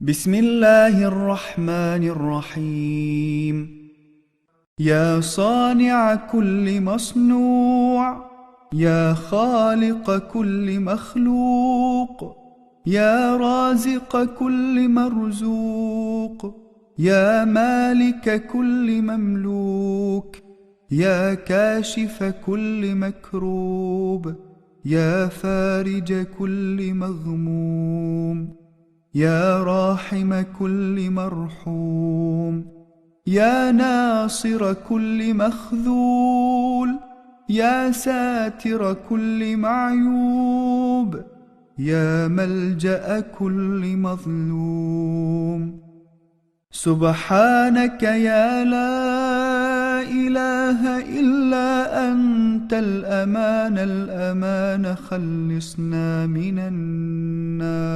بسم الله الرحمن الرحيم. يا صانع كل مصنوع، يا خالق كل مخلوق، يا رازق كل مرزوق، يا مالك كل مملوك، يا كاشف كل مكروب، يا فارج كل مغموم، يا راحم كل مرحوم، يا ناصر كل مخذول، يا ساتر كل معيوب، يا ملجأ كل مظلوم. سبحانك يا لا إله إلا أنت الأمان خلصنا من النار.